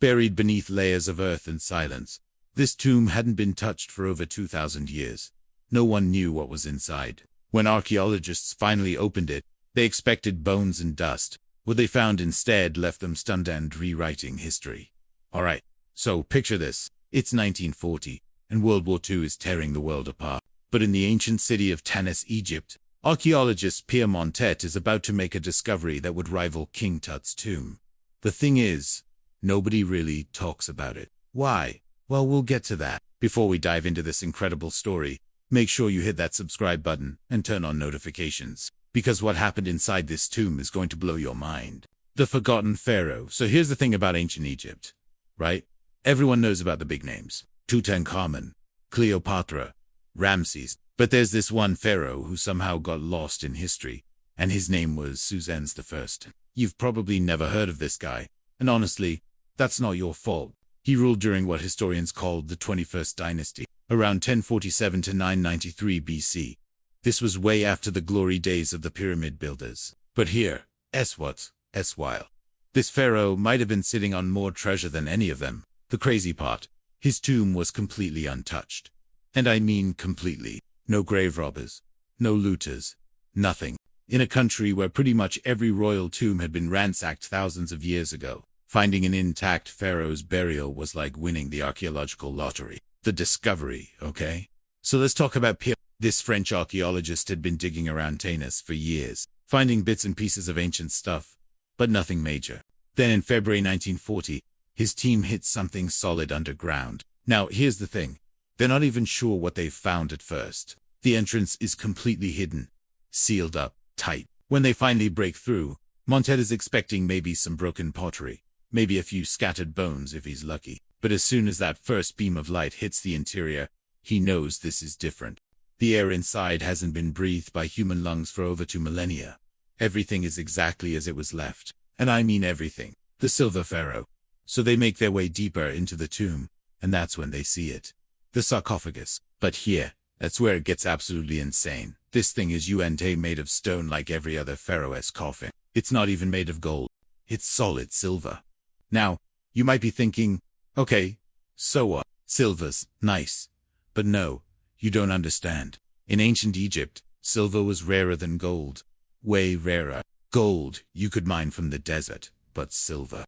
buried beneath layers of earth and silence. This tomb hadn't been touched for over 2,000 years. No one knew what was inside. When archaeologists finally opened it, they expected bones and dust. What they found instead left them stunned and rewriting history. Alright, so picture this. It's 1940, and World War II is tearing the world apart. But in the ancient city of Tanis, Egypt, archaeologist Pharaoh Tut is about to make a discovery that would rival King Tut's tomb. The thing is, nobody really talks about it. Why? Well, we'll get to that. Before we dive into this incredible story, make sure you hit that subscribe button and turn on notifications, because what happened inside this tomb is going to blow your mind. The forgotten pharaoh. So here's the thing about ancient Egypt, right? Everyone knows about the big names. Tutankhamun, Cleopatra, Ramses. But there's this one pharaoh who somehow got lost in history, and his name was Psusennes I. You've probably never heard of this guy, and honestly, that's not your fault. He ruled during what historians called the 21st dynasty, around 1047 to 993 BC. This was way after the glory days of the pyramid builders. But here, while this pharaoh might have been sitting on more treasure than any of them. The crazy part, his tomb was completely untouched. And I mean completely. No grave robbers, no looters, nothing. In a country where pretty much every royal tomb had been ransacked thousands of years ago, finding an intact pharaoh's burial was like winning the archaeological lottery. The discovery, okay? So let's talk about Pierre. This French archaeologist had been digging around Tanis for years, finding bits and pieces of ancient stuff, but nothing major. Then in February 1940, his team hit something solid underground. Now, here's the thing. They're not even sure what they've found at first. The entrance is completely hidden, sealed up, tight. When they finally break through, Tut is expecting maybe some broken pottery, maybe a few scattered bones if he's lucky. But as soon as that first beam of light hits the interior, he knows this is different. The air inside hasn't been breathed by human lungs for over 2 millennia. Everything is exactly as it was left. And I mean everything. The silver pharaoh. So they make their way deeper into the tomb, and that's when they see it. The sarcophagus. But here, that's where it gets absolutely insane. This thing is made of stone like every other pharaoh's coffin. It's not even made of gold. It's solid silver. Now, you might be thinking, okay, so what? Silver's nice. But no, you don't understand. In ancient Egypt, silver was rarer than gold. Way rarer. Gold, you could mine from the desert, but silver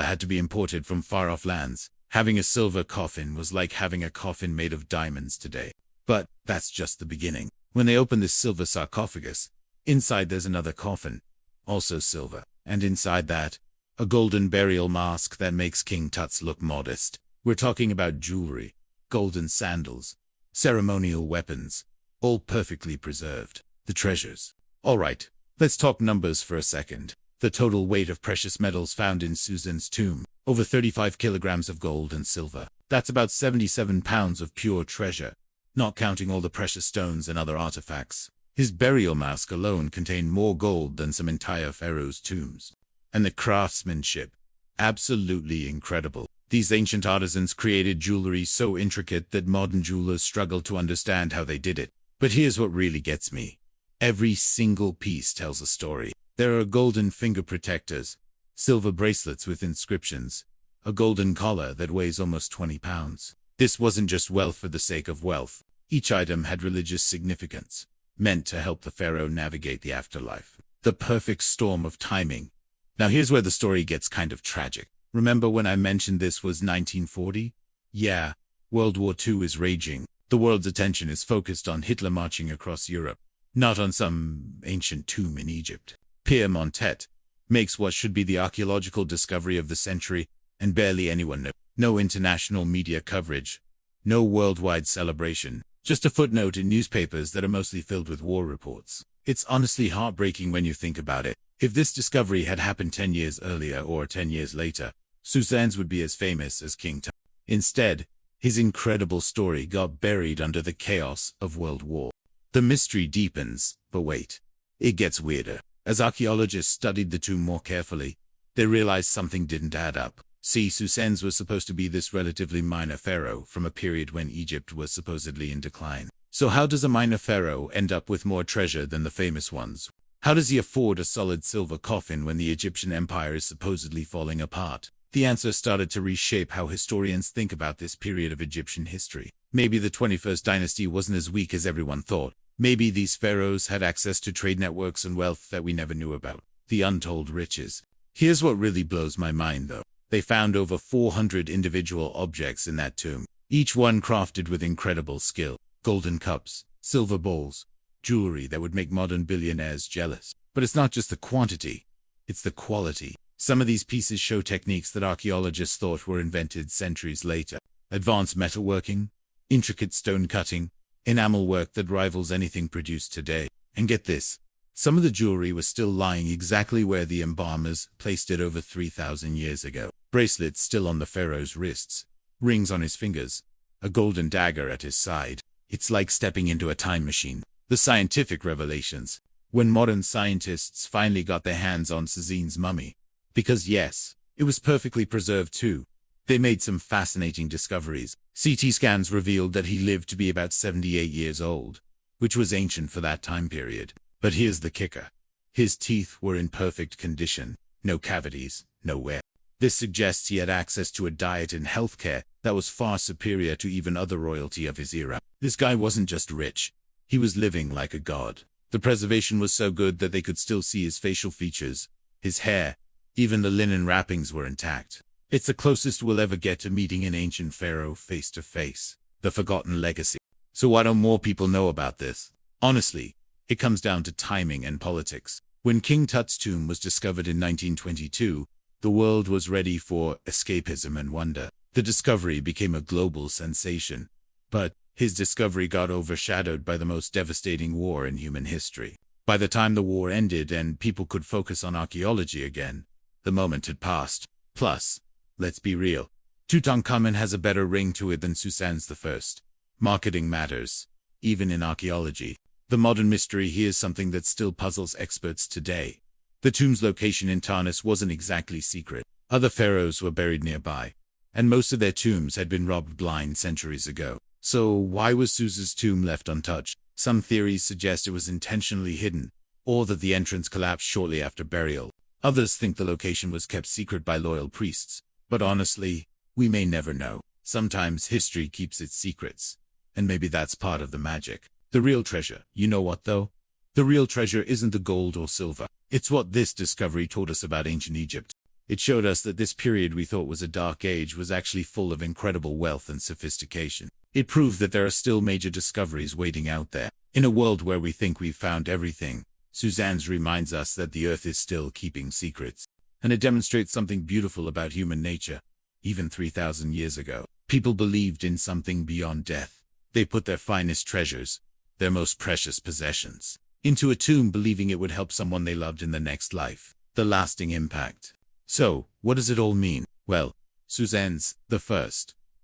had to be imported from far-off lands. Having a silver coffin was like having a coffin made of diamonds today. But that's just the beginning. When they open this silver sarcophagus, inside there's another coffin, also silver, and inside that, a golden burial mask that makes King Tut's look modest. We're talking about jewelry, golden sandals, ceremonial weapons, all perfectly preserved. The treasures. Alright, let's talk numbers for a second. The total weight of precious metals found in Psusennes' tomb, over 35 kilograms of gold and silver. That's about 77 pounds of pure treasure, not counting all the precious stones and other artifacts. His burial mask alone contained more gold than some entire pharaoh's tombs. And the craftsmanship, absolutely incredible. These ancient artisans created jewelry so intricate that modern jewelers struggle to understand how they did it. But here's what really gets me. Every single piece tells a story. There are golden finger protectors, silver bracelets with inscriptions, a golden collar that weighs almost 20 pounds. This wasn't just wealth for the sake of wealth. Each item had religious significance, meant to help the pharaoh navigate the afterlife. The perfect storm of timing. Now here's where the story gets kind of tragic. Remember when I mentioned this was 1940? Yeah, World War II is raging. The world's attention is focused on Hitler marching across Europe, not on some ancient tomb in Egypt. Pharaoh Tut makes what should be the archaeological discovery of the century, and barely anyone knows. No international media coverage, no worldwide celebration, just a footnote in newspapers that are mostly filled with war reports. It's honestly heartbreaking when you think about it. If this discovery had happened 10 years earlier or 10 years later, Psusennes would be as famous as King Tut. Instead, his incredible story got buried under the chaos of World War. The mystery deepens, but wait, it gets weirder. As archaeologists studied the tomb more carefully, they realized something didn't add up. See, Psusennes was supposed to be this relatively minor pharaoh from a period when Egypt was supposedly in decline. So how does a minor pharaoh end up with more treasure than the famous ones? How does he afford a solid silver coffin when the Egyptian empire is supposedly falling apart? the answer started to reshape how historians think about this period of Egyptian history. Maybe the 21st dynasty wasn't as weak as everyone thought. Maybe these pharaohs had access to trade networks and wealth that we never knew about. The untold riches. Here's what really blows my mind, though. They found over 400 individual objects in that tomb, each one crafted with incredible skill. Golden cups, silver bowls, jewelry that would make modern billionaires jealous. But it's not just the quantity, it's the quality. Some of these pieces show techniques that archaeologists thought were invented centuries later. Advanced metalworking, intricate stone cutting, enamel work that rivals anything produced today. And get this, some of the jewelry was still lying exactly where the embalmers placed it over 3,000 years ago. Bracelets still on the pharaoh's wrists, rings on his fingers, a golden dagger at his side. It's like stepping into a time machine. The scientific revelations. When modern scientists finally got their hands on Psusennes' mummy. Because yes, it was perfectly preserved too. They made some fascinating discoveries. CT scans revealed that he lived to be about 78 years old, which was ancient for that time period. But here's the kicker. His teeth were in perfect condition. No cavities, no wear. This suggests he had access to a diet and healthcare that was far superior to even other royalty of his era. This guy wasn't just rich. He was living like a god. The preservation was so good that they could still see his facial features, his hair, even the linen wrappings were intact. It's the closest we'll ever get to meeting an ancient pharaoh face to face. The forgotten legacy. So why don't more people know about this? Honestly, it comes down to timing and politics. When King Tut's tomb was discovered in 1922, the world was ready for escapism and wonder. The discovery became a global sensation. But his discovery got overshadowed by the most devastating war in human history. By the time the war ended and people could focus on archaeology again, the moment had passed. Plus, let's be real, Tutankhamun has a better ring to it than Psusennes I. Marketing matters, even in archaeology. The modern mystery here is something that still puzzles experts today. The tomb's location in Tanis wasn't exactly secret. Other pharaohs were buried nearby, and most of their tombs had been robbed blind centuries ago. So why was Psusennes' tomb left untouched? Some theories suggest it was intentionally hidden, or that the entrance collapsed shortly after burial. Others think the location was kept secret by loyal priests. But honestly, we may never know. Sometimes history keeps its secrets, and maybe that's part of the magic. The real treasure, you know what though? The real treasure isn't the gold or silver. It's what this discovery taught us about ancient Egypt. It showed us that this period we thought was a dark age was actually full of incredible wealth and sophistication. It proved that there are still major discoveries waiting out there. In a world where we think we've found everything, Psusennes reminds us that the earth is still keeping secrets. And it demonstrates something beautiful about human nature. Even 3,000 years ago, people believed in something beyond death. They put their finest treasures, their most precious possessions, into a tomb believing it would help someone they loved in the next life. The lasting impact. So, what does it all mean? Well, Psusennes I,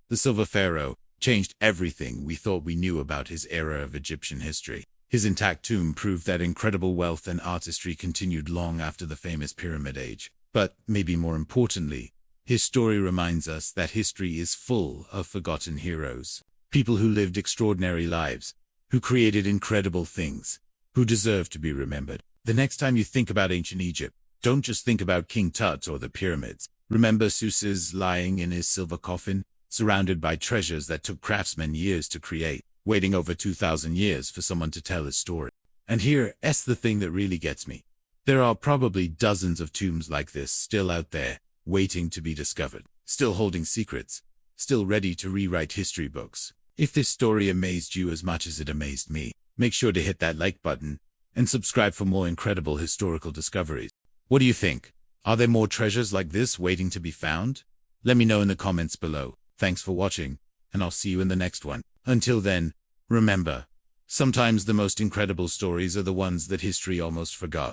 the Silver Pharaoh, changed everything we thought we knew about his era of Egyptian history. His intact tomb proved that incredible wealth and artistry continued long after the famous Pyramid Age. But, maybe more importantly, his story reminds us that history is full of forgotten heroes. People who lived extraordinary lives, who created incredible things, who deserve to be remembered. The next time you think about ancient Egypt, don't just think about King Tut or the pyramids. Remember Psusennes lying in his silver coffin, surrounded by treasures that took craftsmen years to create, waiting over 2,000 years for someone to tell his story. And here's the thing that really gets me. There are probably dozens of tombs like this still out there, waiting to be discovered, still holding secrets, still ready to rewrite history books. If this story amazed you as much as it amazed me, make sure to hit that like button and subscribe for more incredible historical discoveries. What do you think? Are there more treasures like this waiting to be found? Let me know in the comments below. Thanks for watching, and I'll see you in the next one. Until then, remember, sometimes the most incredible stories are the ones that history almost forgot.